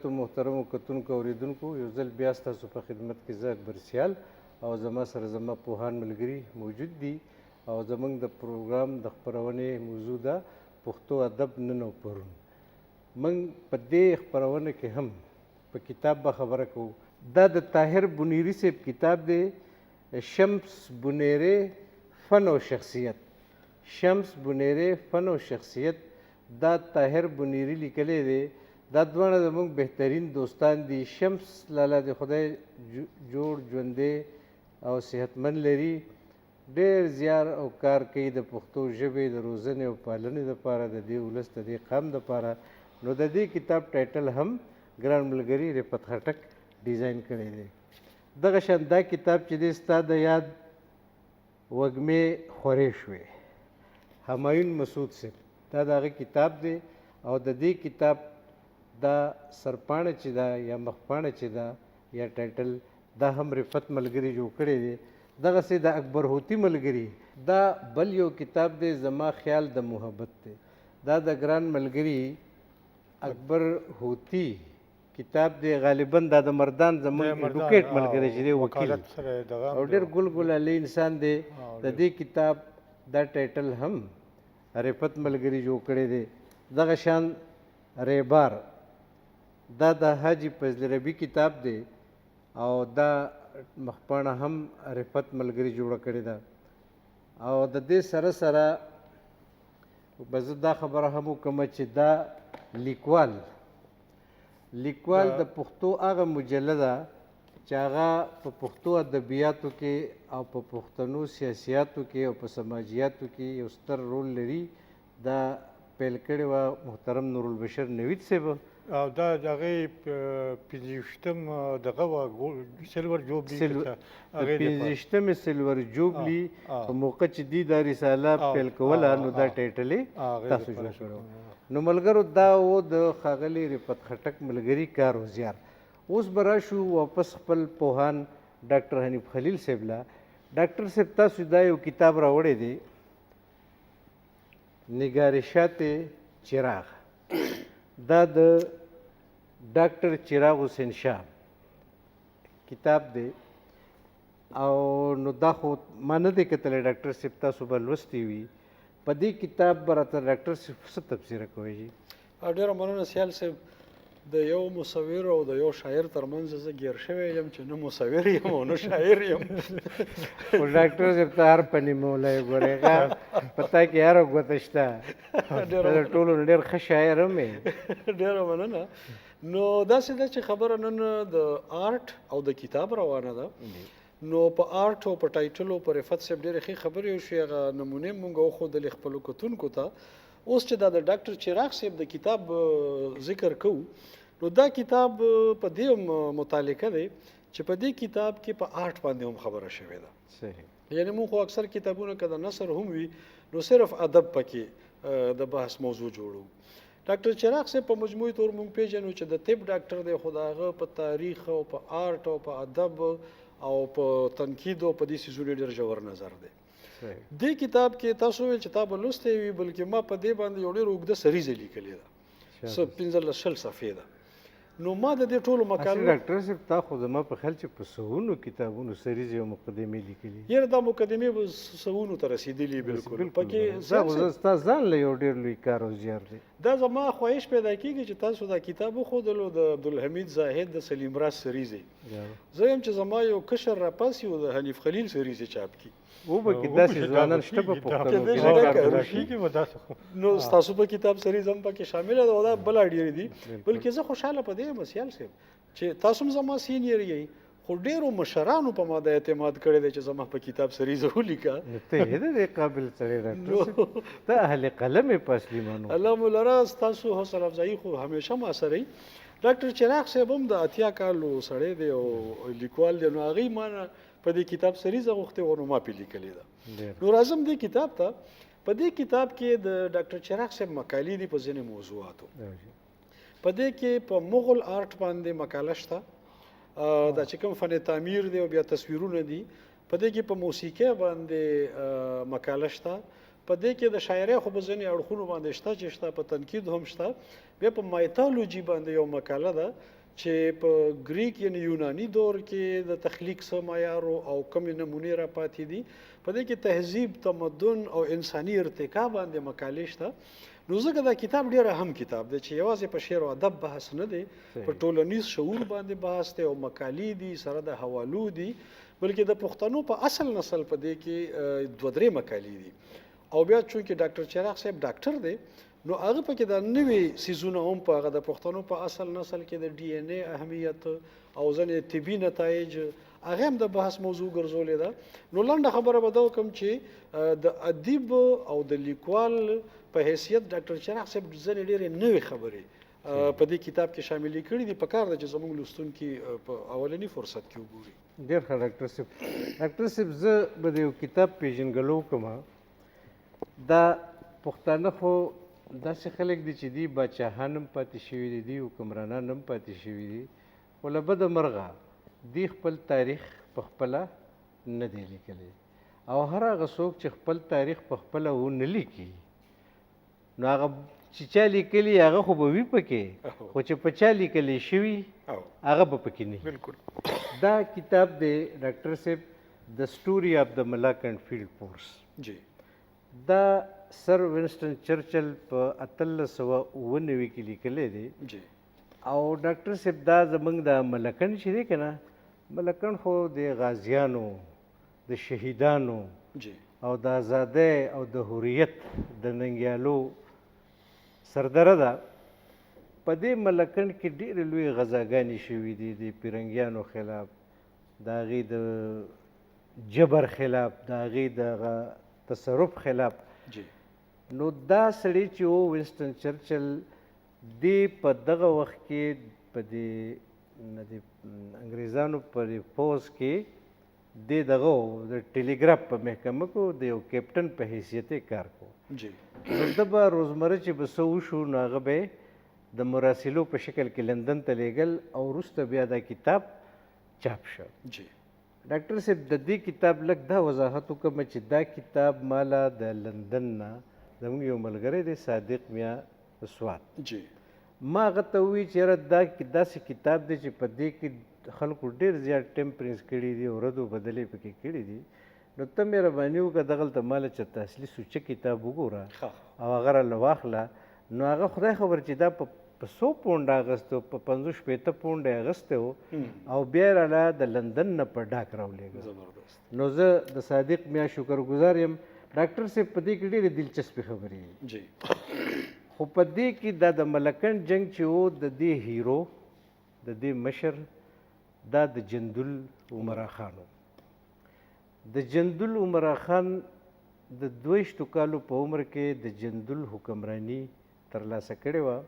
حضراتو محترمو کتونکو اوریدونکو یو ځل بیا ستاسو په خدمت کې زه اکبر سیال او زما سره زما پوهان ملګري موجود دي او زموږ د پروګرام د خپرونې موضوع ده پښتو ادب نن او پرون. موږ په دې خپرونه کې هم په کتاب به خبره کوو. دا د طاهر بنیری صاحب کتاب دی، شمس بنیری فن او شخصیت. شمس بنیری فن او شخصیت دا طاهر بنیری لیکلی دی. دا دواړه زموږ بهترین دوستان دي. شمس لالا د خدای جوړ ژوندی او صحتمند لري، ډېر زیار او کار کوي د پښتو ژبې د روزنې او پالنې دپاره، د دې ولس د دې قام دپاره. نو د دې کتاب ټایټل هم ګران ملګري رفت خټک ډیزاین کړی دی. دغه شان دا کتاب چې دی ستا د یاد وږمې خورې شوې، همایون مسعود صاحب، دا د هغه کتاب دی او د دې کتاب دا سرپاڼه چې ده یا مخپاڼه چې ده یا ټایټل دا هم رفت ملګري جوړ کړی دی. دغسې د اکبر هوتي ملګري دا بل یو کتاب دی، زما خیال د محبت دی. دا د ګران ملګري اکبر هوتي کتاب دی، غالبا دا د مردان زموږ ایډوکیټ ملګری چې دی وکیل او ډېر ګل ګلالی انسان دی. د دې کتاب دا ټایټل هم رفت ملګري جوړ کړی دی. دغه شان ریبار دا د حاجي فضل ربي کتاب دی او دا مخپاڼه هم رفت ملګري جوړه کړې ده. او د دې سره سره به زه دا خبره هم وکړم چې دا لیکوال د پښتو هغه مجله ده چې هغه په پښتو ادبیاتو کې او په پښتنو سیاسیاتو کې او په سماجیاتو کې یو ستر رول لري. دا پیل کړې وه محترم نورالبشر نوید صاحب او دا د هغې پنځویشتم دغه وه سلور جوبلي، د پنځویشتمې سلور جوبلي په موقع چې دوی دا رساله پیل کوله نو دا ټایټل یې تاسو جوړ کړی. نو ملګرو دا و د ښاغلي رفت خټک ملګري کار و زیار. اوس به راشو واپس خپل پوهان ډاکټر حنیف خلیل صاحب له. ډاکټر صاحب تاسو دا یو کتاب راوړی دی، نگارشات چراغ. دا د ډاکټر چراغ حسین شاه کتاب دی او نو دا خو ما نه دی کتلی ډاکټر صاحب، تاسو به لوستی وي. په دې کتاب به راته ډاکټر صاحب څه تبصره کوئ؟ ډېره مننه سیال صاحب. د یو مصور او د یو شاعر ترمنځ زه ګیر شوی یم چې نه مصور یم او نه شاعر یم. خو ډاکټر صاحب ته هر په نیمولی ګورې ښه په تا کې هره ګوته شته. ته د ټولو نه ډېر ښه شاعر هم یې. ډېره مننه. نو داسې ده چې خبره نن د آرټ او د کتاب روانه ده. نو په آرټ او په ټایټل او په رفت صاحب ډېرې ښې خبرې وشوې، هغه نمونې مونږ وښودلې خپلو کتونکو ته. اوس چې دا د ډاکټر چراغ صاحب د کتاب ذکر کوو، نو دا کتاب په دې متعلقه دی چې په دې کتاب کې په آرټ باندې هم خبره شوې ده. صحیح. یعنې مونږ خو اکثر کتابونه که د نثر هم وي نو صرف ادب پکې د بحث موضوع جوړو. ډاکټر چراغ صاحب په مجموعي طور مونږ پیژنو چې د طب ډاکټر دی، خو د هغه په تاریخ او په آرټ او په ادب او په تنقید او په دې څیزونو ډېر ژور نظر دی. دې کتاب کې تاسو ویل چې تا به لوستی وي، بلکې ما په دې باندې یو ډېر اوږده سریزه لیکلې ده، څه 15-20 صفحې ده. نو ما د دې ټولو مقالو ډاکټر صاحب تا خو زما په خیال چې په سوونو کتابونو سریزې او مقدمې لیکلي. یاره دا مقدمې به سوونو ته رسېدلي بالکل. پکې ستا ځان له یو ډېر لوی کار او زیار دی. دا زما خواهش پیدا کېږي چې تاسو دا کتاب وښودلو د عبدالحمید زاهد د سلیم راز سریزې. زه یم چې زما یو کشر راپاس یو د حنیف خلیل سریزې چاپ کړي. وبکې داسې ځوانان شته په پښتنو کې. نو ستاسو په کتاب سریز هم پکې شامله ده او دا بله ډېرې دي. بلکې زه خوشحاله په دې یم سیال صاحب چې تاسو هم زما سینیر یئ، خو ډېرو مشرانو په ما د اعتماد کړی دی چې زما په کتاب سریزه ولیکه. ته یې د دې قابل سړی ډاکټر صاحب، ته اهل قلم یې په اصلي معنو. الله مو لره، ستاسو حوصله افزایي خو همیشه ما سره وي. ډاکټر چراغ صاحب هم د 80 کالو سړی دی او لیکوال دی. نو هغې ما نه په دې کتاب سریزه غوښتې وه، نو ما پرې لیکلې ده. نو راځم دې کتاب ته. په دې کتاب کې د ډاکټر چراغ صاحب مقالې دي په ځینې موضوعاتو. په دې کې په مغل آرټ باندې مقاله شته، دا چې کوم فن تعمیر دی او بیا تصویرونه دي. په دې کې په موسیقۍ باندې مقاله شته، په دې کې د شاعرۍ خو به ځینې اړخونو باندې شته چې شته، په تنقید هم شته. بیا په مایتالوجي باندې یو مقاله ده چې په ګریک یعنی یوناني دور کې د تخلیق څه معیار او کومې نمونې را پاتې دي. په دې کې تهذیب، تمدن او انساني ارتقا باندې مقالې شته. نو ځکه دا کتاب ډېر اهم کتاب دی چې یوازې په شعر او ادب بحث نه دی، په ټولنیز شعور باندې بحث دی او مقالې دي سره د حوالو دي، بلکې د پښتنو په اصل نسل په دې کې دوه درې مقالې دي. او بیا چونکې ډاکټر چراغ صاحب ډاکټر دی نو هغه پکې د نوې سیزونه هم په هغه د پښتنو په اصل نسل کې د ډي ان اے اهمیت او ځینې طبي نتایج هغه هم د بحث موضوع ګرځولې ده. نو لنډه خبره به دا وکړم چې د ادیب او د لیکوال په حیثیت ډاکټر چراغ صاحب ځینې ډېرې نوې خبرې په دې کتاب کې شاملې کړي دي. په کار ده چې زموږ لوستونکي په اولني فرصت کې وګوري. ډېر ښه ډاکټر صاحب. ډاکټر صاحب زه به د یو کتاب پیژنګلو کوم. دا پښتانه خو داسې خلک دي چې دی باچاهان هم پاتې شوي دي، دی حکمرانان هم پاتې شوي دي، خو له بده مرغه دی خپل تاریخ په خپله نه دی لیکلی. او هر هغه څوک چې خپل تاریخ په خپله ونه لیکي نو هغه چې چا لیکلي هغه خو به وي پکې، خو چې په چا لیکلی شوي هغه به پکې نه وي. بالکل. دا کتاب دی ډاکټر صاحب د سټوري آف د ملاکنډ فیلډ فورس. جی. دا سر وینسټن چرچل په 1899 کې لیکلی دی. جی. او ډاکټر صاحب دا زموږ د ملکنډ چې دی که نه، ملکنډ خو د غازیانو، د شهیدانو جی او د ازادۍ او د حریت د ننګیالو سردره ده. په دې ملکنډ کې ډېرې لویې غزاګانې شوي دي د پیرنګیانو خلاف، د هغې د جبر خلاف، د هغې د تصرف خلاف. جی. نو دا سړی چې و وینسټن چرچل دی په دغه وخت کې په د انګریزانو په پوځ کې دی دغه د ټیلیګراف په محکمه کې د یو کیپټن په حیثیت یې کار کو. جی. نو ده به روزمره چې به څه وشو نو هغه به د مراسلو په شکل کې لندن ته لیږل او وروسته بیا دا کتاب چاپ شو. جی. ډاکټر صاحب د دې کتاب لږ دا وضاحت وکړم چې دا کتاب مالا د لندن نه زموږ یو ملګری دی صادق میا سوات، جی. ما هغه ته ووایي چې یاره دا داسې کتاب دی چې په دې کې خلکو ډېر زیات ټیمپرنس کړي دي او ردو بدلې پکې کړي دي، نو ته مهرباني وکړه دغلته ماله چېرته اصلي سوچه کتاب وګوره او هغه راله واخله. نو هغه خدای خبر چې دا په 100 پونډه اغستی و، په 50-60 پونډه یې اغستی و او بیا یې راله د لندن نه په ډاک راولېږه. نو زه د صادق میا شکرګزار یم. ډاکټر صاحب په دې کې ډېرې دلچسپې خبرې دي. جی. خو په دې کې دا د ملکنډ جنګ چې و د دې هیرو، د دې مشر دا د جندل عمرا خان و. د جندل عمرا خان د 22 کالو په عمر کې د جندل حکمرانی ترلاسه کړې وه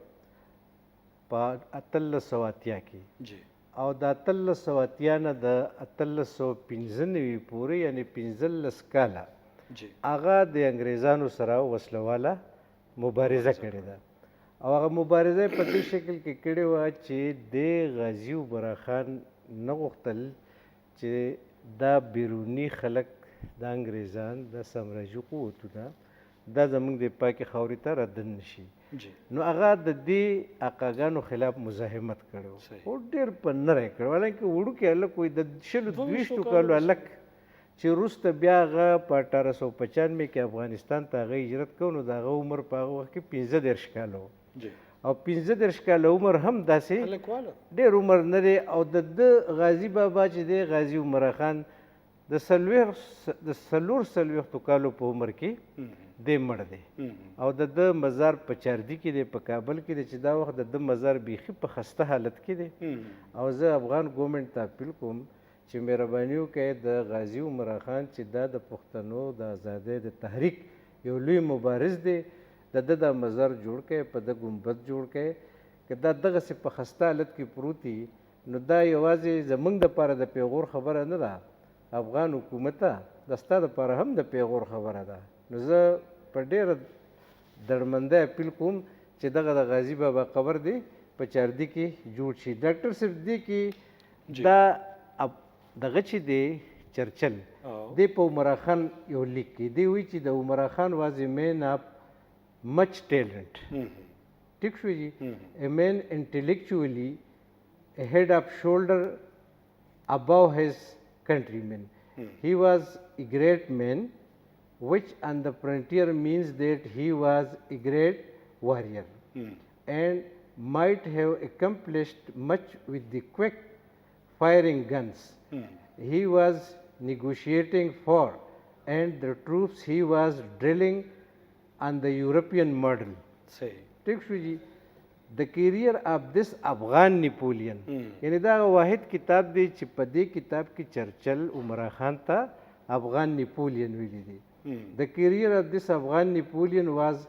په 1880 کې. جی. او د 1880 نه د 1895 پورې یعنې 15 کاله هغه د انګریزانو سره وسلواله مبارزه کړې ده. او هغه مبارزه په دې شکل کې کړې وه چې د غازي عمرا خان نه غوښتل چې دا بیروني خلک د انګریزان د سامراجي قوتونه دا زموږ د پاکې خاورې ته ردن نشي. نو هغه د دې اقاګانو خلاف مزاحمت کړی و او ډېر په نری کړی، حالانکې وړوکی هلک وایي د 20 کالو هلک چې وروسته بیا هغه په 1895 کې افغانستان ته هغه هجرت کو نو د هغه عمر په هغه وخت کې 15 کاله و. او 15 کاله عمر هم داسې ډېر عمر نه دی. او د ده غازي بابا چې دی غازي عمرا خان د 40 کالو په عمر کې دی مړ دی. او د ده مزار په چاردي کې دی په کابل کې دی چې دا وخت د ده مزار بیخي په خسته حالت کې دی. او زه افغان ګورنمنټ ته اپیل کوم چې مهرباني وکړئ د غازي عمرا خان چې دا د پښتنو د ازادۍ د تحریک یو لوی مبارز دی، د ده دا مزار جوړ کړئ، په ده ګنبد جوړ کړئ. که دا دغسې په خسته حالت کې پروت وي نو دا یوازې زموږ دپاره د پیغور خبره نه ده، افغان حکومته دا ستا دپاره هم د پیغور خبره ده. نو زه په ډېره دړمندۍ اپیل کوم چې دغه د غازي بابا قبر دی په چاردي کې جوړ شي. ډاکټر صاحب دې کې دا دغه چې دی چرچل او دی په عمرا خان یو لیک کې دی وایي چې د عمرا خان واز ا مین آف مچ ټیلنٹ ٹھیک شو جی a man intellectually a head of shoulder above his countrymen. He was a great man, which on the frontier means that he was a great warrior and might have accomplished much with the quick firing guns he was negotiating for and the troops he was drilling on the European model. صحیح ٹھیک شو جی د کیریئر آف دس افغان نیپولین یعنی دا واحد کتاب دی چې په دې کتاب کې چرچل عمرا خان ته افغان نیپولین ویلی دی د کیریئر آف دس افغان نیپولین واز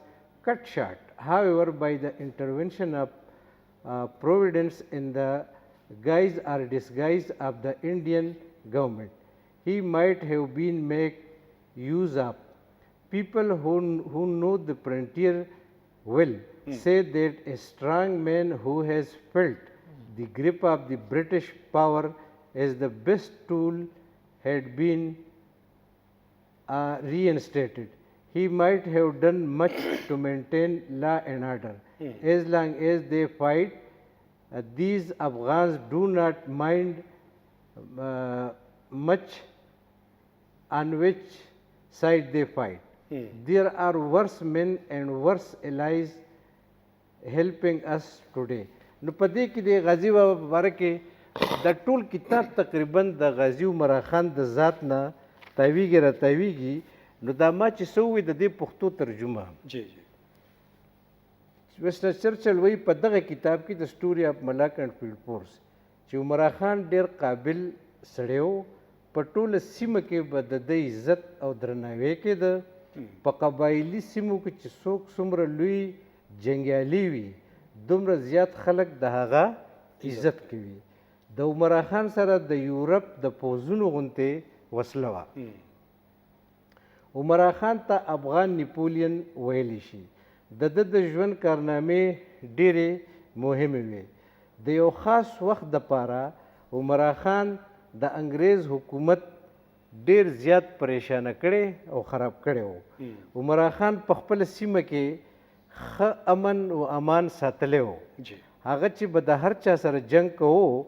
cut short however by the intervention of providence in the guise or disguise of the Indian government he might have been make use of. People who know the frontier well say that a strong man who has felt the grip of the British power as the best tool had been reinstated. He might have done much to maintain law and order. As long as they fight, these Afghans do not mind much on which side they fight. There are worse men and worse allies helping us today. نو په دې کې د غازي بابا باره کې د ټول کتاب تقریبا د غازي عمرا خان د ذات نه تاویږي را تاویږي نو دا ما چې څه ووایي د دې پښتو ترجمه جی جی ویسټر چرچل وایي په دغه کتاب کې د سټوري اف ملاک اینډ فیلډ فورس چې عمرا خان ډېر قابل سړی و په ټوله سیمه کې به د ده عزت او درناوی کېده په قبایلي سیمو کې چې څوک څومره لوی جنګیالي وي دومره زیات خلک د هغه عزت کوي د عمرا خان سره د یورپ د پوځونو غوندې وسله وه عمرا خان ته افغان نیپولین ویلی شي د ده د ژوند کارنامې ډېرې مهمې وې د یو خاص وخت دپاره عمرا خان د انګریز حکومت ډېر زیات پریشانه کړی او خراب کړی و عمرا خان په خپله سیمه کې ښه امن و امان ساتلی و جی هغه چې به د هر چا سره جنګ کوو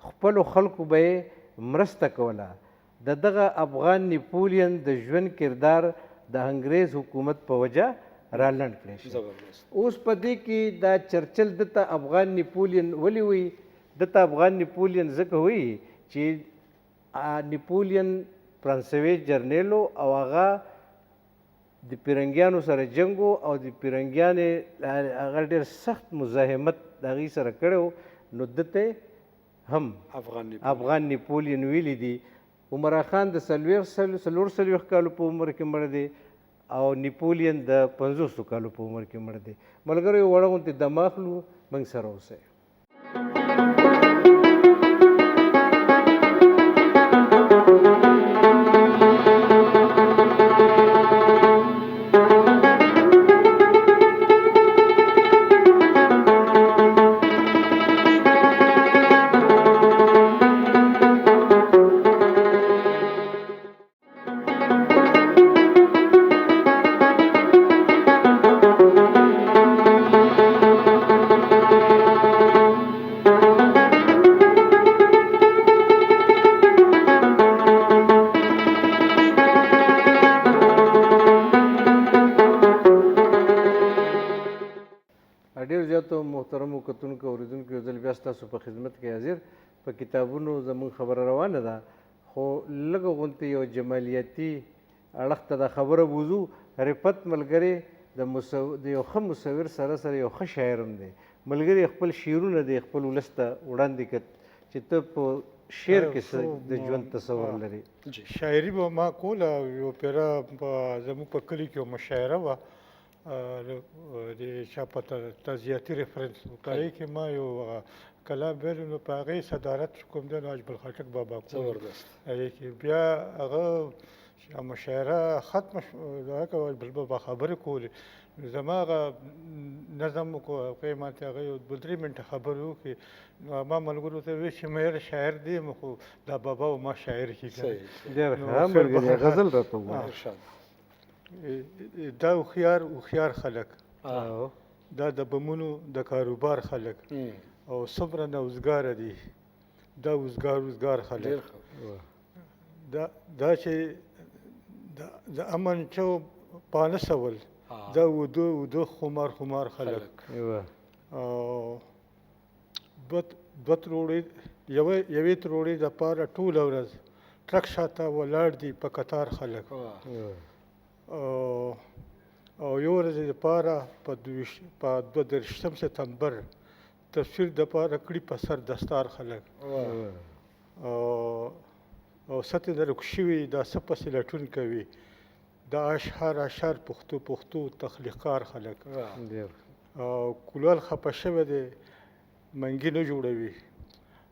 خپلو خلکو به یې مرسته کوله د دغه افغان نیپولین د ژوند کردار د انګریز حکومت په وجه رالنډ کړی شي زبردست اوس په دې کې دا چرچل دته افغان نیپولین ولې وایي دته افغان نیپولین ځکه وایي چې نیپولین فرانسوي جرنیل او هغه د پیرنګیانو سره جنګ او د پیرنګیانې هغه ډېر سخت مزاحمت د هغوی سره کړی نو دته هم افغان نیپولین ویلی دي عمرا خان د 4 کالو په عمر کې مړ دی او نیپولین د 50 کالو په عمر کې مړ دی ملګرو یو وړه غوندې دم اخلو موږ سره اوسئ ډېر زیاتو محترمو کتونکو اورېدونکو یو ځل بیا ستاسو په خدمت کې حاضر په کتابونو زموږ خبره روانه ده خو لږه غوندې یو جمالیاتي اړخ ته دا خبره بوځو رفت ملګری د یو ښه مصور سره یو ښه شاعر هم دی ملګري خپل شعرونه دی خپل ولس ته وړاندې کړ چې ته په شعر کې د ژوند تصور لري شاعري به ما کوله یو پیره زموږ په کلي کې یو مشاعره وه د چا په تعزیتي ریفرنس په هغې کې ما یو کلام ویلو نو په هغې صدارت کوم دی نو اجمل خټک بابا کو زبردست هغې کې بیا هغه چې مشاعره ختمه دا کول بل به خبرې کولې زما هغه نظم کو قیمت هغه یو 2-3 منټه خبرې وکړي نو ما ملګرو ته وی چې مې شاعر دی مخ دا بابا او ما شاعر کی صحیح ډېر ښه ملګری غزل راته ووایه. ارشاد دا هوښیار خلک او دا د بمونو د کاروبار خلک او څومره نوزګاره دي دا وزګار خلک ډېر ښه. دا چې د امن چو پانه سول دا ودو خمار خلک او دوه تروړې یوې تروړې د پاره ټوله ورځ ټرک شاته ولاړ دي په قطار خلک او یو ورځ دپاره په 22 سپتمبر تفسیر دپاره کړي په سر دستار خلک او سطح درک شوي دا څه پسې لټون کوي دا اشعار پښتو تخلیقکار خلک او کولال خفه شوی دی منګي نه جوړوي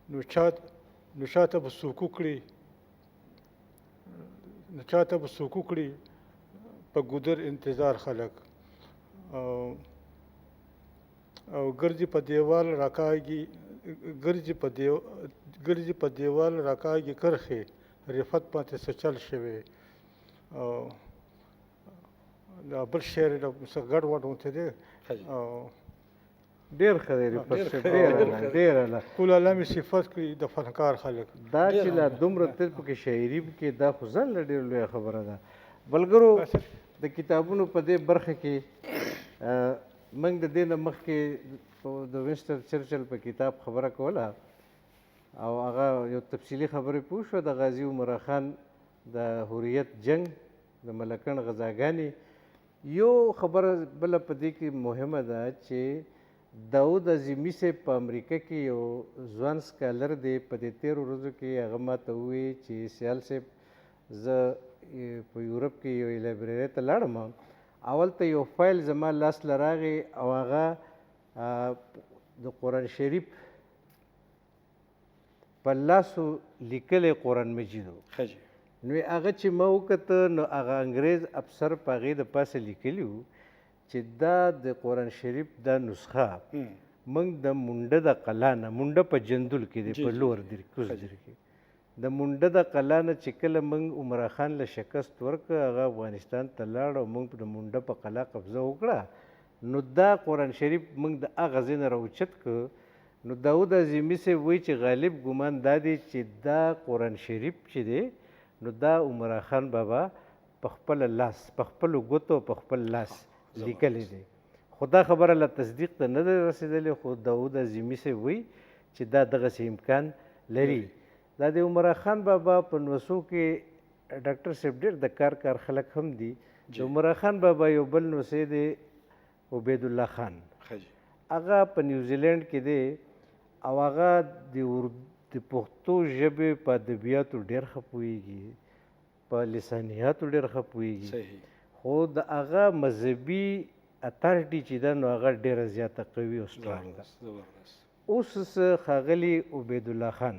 نو چاته به څوک وکړي په ګودر انتظار خلک او ګرځي په دیوال راکاږي کرښې رفت پاتې څه چل شوی او دا بل شعر څه ګډ وډ ونته دی ډېر ښه دی رفت صاحب ډېره کول الله مې صفت کړي د فنکار خلک دا چې لا دومره تل پکې شاعري کې دا خو ځان له ډېر لویه خبره ده. ملګرو د کتابونو په دې برخه کې موږ د دې نه مخکې د وینسټن چرچل په کتاب خبره کوله او هغه یو تفصیلي خبرې پوه شوه د غازي عمرا خان د حریت جنگ د ملکن غزاګانې. یو خبره بله په دې کې مهمه ده چې داود عظیمي صاحب په امریکا کې یو ځوان سکالر دی په دې 13 ورځو کې هغه ماته ووایي چې سیال صاحب زه په یورپ کې یو لایبرري ته لاړم اول ته یو فایل زما لاس له راغی او هغه د قرآن شریف په لاسو لیکلی قرآن مجید و. نو هغه چې ما وکته نو هغه انګریز افسر په هغې د پاسه لیکلي وو چې دا د قرآن شریف دا نسخه موږ د منډه د قلا نه منډه په جندول کې دی په لور کوزدر کې د منډه د قلا نه چې کله موږ عمرا خان له شکست ورکړه هغه افغانستان ته لاړ او موږ د منډه په قلا قبضه وکړه نو دا قرآن شریف موږ د هغه ځای نه راوچت کړ. نو داود عظیمي صاحب وایي چې غالب ګمان دا دی چې دا قرآن شریف چې دی نو دا عمرا خان بابا په خپل لاس په خپلو ګوتو په خپل لاس لیکلی دی. خو دا خبره له تصدیق ته نه ده رسېدلې خو داود عظیمي صاحب وایي چې دا دغسې امکان لري. دا د عمرا خان بابا په نوسو کې ډاکټر صاحب ډېر د کار خلک هم دي. د عمرا خان بابا یو بل نوسی دی عبید الله خان هغه په نیوزیلینډ کې دی او هغه د پښتو ژبې په ادبیاتو ډېر ښه پوهېږي په لسانیاتو ډېر ښه پوهېږي خو د هغه مذهبي اتارټي چې ده نو هغه ډېره زیاته قوي او سټرانګ ده. اوس ښاغلي عبید الله خان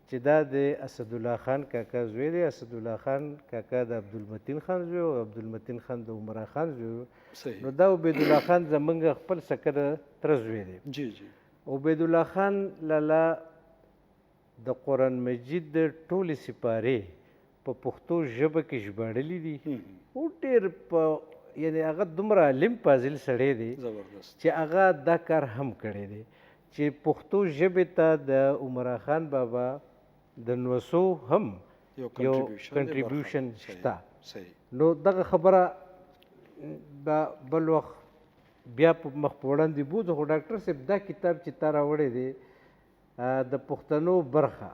چې دا د اسدالله خان کاکا زوی دی. اسدالله خان کاکا د عبدالمتین خان زوی او عبدالمتین خان د عمرا خان زوی نو دا عبید الله خان زمونږ خپل سکه د تره زوی دی. عبید الله خان لالا د قرآن مجید د ټولې سپارې په پښتو ژبه کې ژباړلي دي او ډېر په یعنې هغه دومره علم فاضل سړی دی چې هغه دا کار هم کړی دی چې پښتو ژبې ته د عمرا خان بابا د نوسو هم یو کنټریبیوشن شته. نو دغه خبره به بل وخت بیا په مخ په وړاندې بوځو خو ډاکټر صاحب دا کتاب چې تا راوړی دی د پښتنو برخه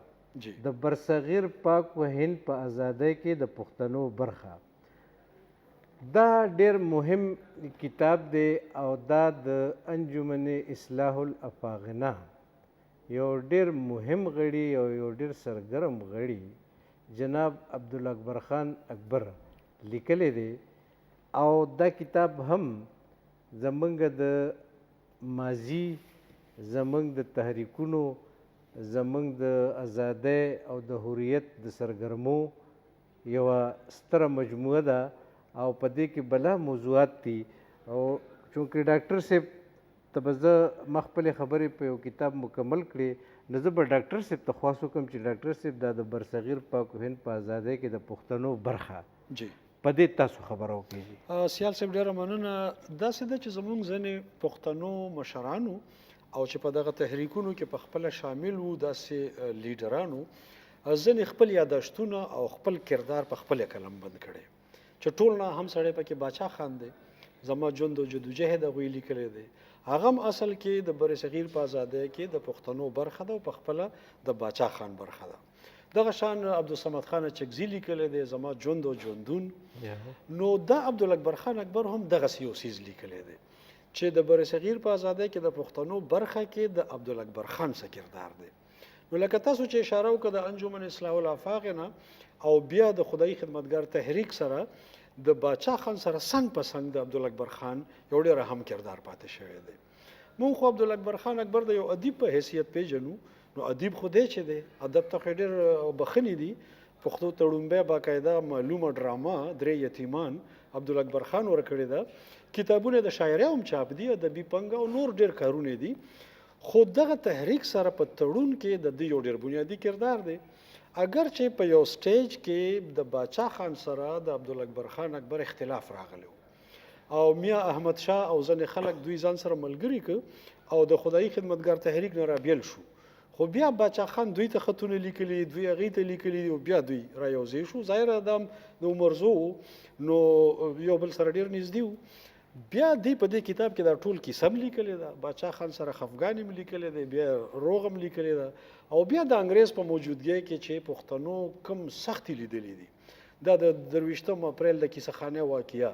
د برصغیر پاک و هند په ازادۍ کې د پښتنو برخه دا ډېر مهم کتاب دی او دا د انجمن اصلاح الافاغنه یو ډېر مهم غړي او یو ډېر سرګرم غړي جناب عبدالاکبر خان اکبر لیکلی دی او دا کتاب هم زمونږ د ماضي زمونږ د تحریکونو زمونږ د ازادۍ او د حریت د سرګرمو یوه ستره مجموعه ده او په دې کې بلا موضوعات دي او چونکې ډاکټر صاحب ته به زه ما خپلې خبرې په یو کتاب مکمل کړې نو زه به ډاکټر صاحب ته خواست وکړم چې ډاکټر صاحب دا د برصغیر پاک و هند په ازادۍ کې د پښتنو برخه جی په دې تاسو خبره وکړئ. سیال صاحب ډېره مننه. داسې ده چې زموږ ځینې پښتنو مشرانو او چې په دغه تحریکونو کې په خپله شامل وو داسې لیډرانو ځینې خپل یاداشتونه او خپل کردار په خپله قلم بند کړی چې ټول نه هم سړی پکې باچا خان دی زما ژوند او جدوجهد هغوی لیکلی دی هغه هم اصل کې د بر صغیر په ازادۍ کې د پښتنو برخه ده او په خپله د باچا خان برخه ده. دغه شان عبدالصمد خان چکزي لیکلی دی زما ژوند او ژوندون. نو دا عبدالاکبر خان اکبر هم دغسې یو څیز لیکلی دی چې د بر صغیر په ازادۍ کې د پښتنو برخه کې د عبدالاکبر خان څه کردار دی. نو لکه تاسو چې اشاره وکړه د انجمن اصلاح الافاق نه او بیا د خدای خدمتګار تحریک سره د باچا خان سره څنګ په څنګ د عبدالاکبر خان یو ډېر اهم کردار پاتې شوی دی. مونږ خو عبدالاکبر خان اکبر د یو ادیب په حیثیت پیژنو. نو ادیب خو دی چې دی ادب ته خو ډېر بخښنې دي. پښتو ته ړومبی باقاعده معلومه ډرامه درې یتیمان عبدالاکبر خان ورکړې ده. کتابونه د شاعرۍ هم چاپ دي ادبي پنګه او نور ډېر کارونه دي. خو دغه تحریک سره په تړون کې د دې یو ډېر بنیادي کردار دی. اگر چې په یو سټیج کې د باچا خان سره د عبدالاکبر خان اکبر اختلاف راغلی او میا احمد شاه او ځینې خلک دوی ځان سره ملګري کړ او د خدایي خدمتګار تحریک نه رابیل شو. خو بیا باچا خان دوی ته خطونه لیکلي دوی هغې ته لیکلي او بیا دوی را یوځای شو. ظاهره دا د عمرزو نو یو بل سره ډېر نږدې وو. بیا دی په دې کتاب کې دا ټول کیسه هم لیکلې ده. باچا خان سره خفګان هم لیکلی دی بیا روغ هم لیکلی ده او بیا د انګریز په موجودګۍ کې چې پښتنو کوم سختې لیدلې دي. دا د 23 اپریل د کیسه خانې واقعه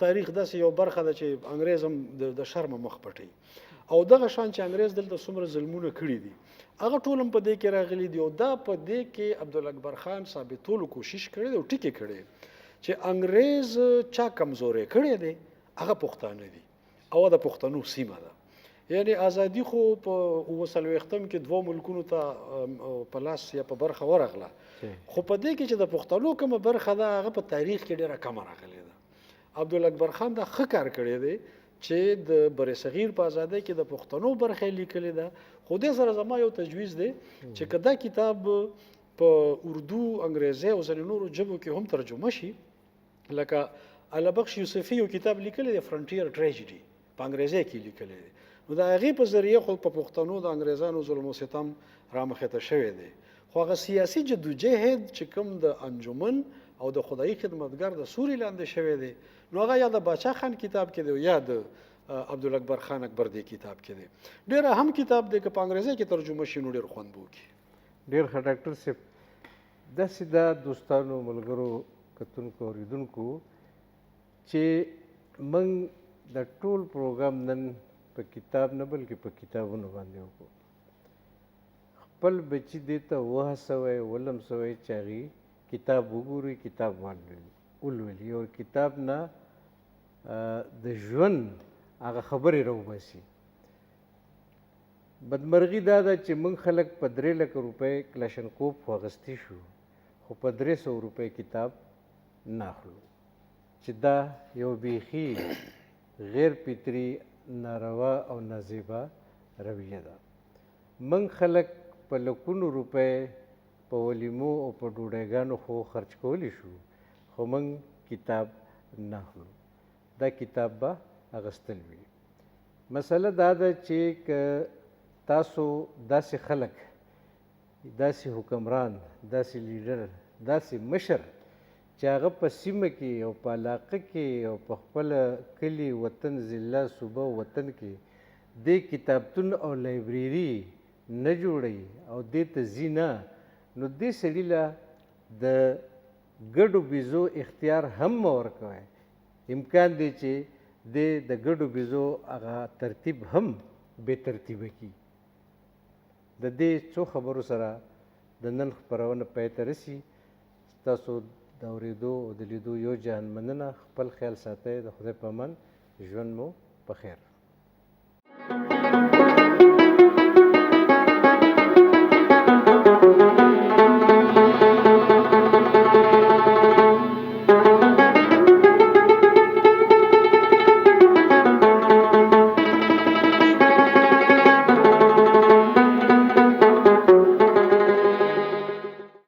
تاریخ داسې یو برخه ده چې انګریز هم د شرمه مخ پټوي او دغه شان چې انګریز دلته څومره ظلمونه کړي دي هغه ټول هم په دې کې راغلي دي. او دا په دې کې عبدالاکبر خان ثابتولو کوشش کړی دی او ټیکې کړی چې انګریز چا کمزوری کړی دی هغه پښتانه دي او د پښتنو سیمه ده. یعنی ازادي خو په 1940 کې دوه ملکونو ته په لاس یا په برخه ورغله خو په دې کې چې د پښتنو کومه برخه ده هغه په تاریخ کې ډېره کمه راغلې ده. عبدالاکبر خان دا ښه کار کړی دی چې د بر صغیر په ازادۍ کې د پښتنو برخه لیکلې ده. خو دې سره زما یو تجویز دی چې که دا کتاب په اردو انګریزي او ځینې نورو ژبو کې هم ترجمه شي لکه علبخش یوسفي یو کتاب لیکلی دی فرنټیر ټریجډي په انګریزي کې لیکلی دی. نو د هغې په ذریعه خو په پښتنو د انګریزانو ظلم و ستم رامخته شوی دی. خو هغه سیاسي جدوجهد چې کوم د انجمن او د خدایي خدمتګار د سوري لاندې شوی دی نو هغه یا د باچا خان کتاب کې دی یا د عبدالاکبر خان اکبر دی کتاب کې دی. ډېر اهم کتاب دی که په انګریزي کې ترجمه شي نو ډېر خوند به وکړي. ډېر ښه ډاکټر صاحب داسې دا دوستانو ملګرو کتونکو اورېدونکو چې موږ د ټول پروګرام نن په کتاب نه بلکې په کتابونو باندې وکړو. خپل بچي دې ته وهڅوئ ولمسوئ چې هغې کتاب وګوري کتاب ولولي او کتاب نه د ژوند هغه خبرې راوباسي. بدمرغي دا ده چې موږ خلک په 3 لکه روپۍ کلاشنکوف واخیستی شو خو په 300 روپۍ کتاب نه اخلو چې دا یو بیخي غیر فطري ناروا او نازیبا رویه ده. موږ خلک په لکونو روپۍ په ولیمو او په ډوډۍ خو خرچ کولی شو خو موږ کتاب نه اخلو. دا کتاب به اخیستل وي. مسله دا ده چې که تاسو داسې خلک داسې حکمران داسې لیډر داسې مشر چې هغه په سیمه کې او په علاقه کې او په خپل کلي وطن ضلع صوبه وطن کې دې کتابتون او لایبرري نه جوړوي او دې ته ځي نه نو دې سړي له د ګډو بیزو اختیار هم مه ورکوئ. امکان دی چې د ګډو بیزو هغه ترتیب هم بې ترتیبه کړي. د دې څو خبرو سره د نن خپرونه پای ته رسي. ستاسو د اورېدو او د لیدو یو جهان مننه. خپل خیال ساتئ. د خدای په امان. ژوند مو په خیر.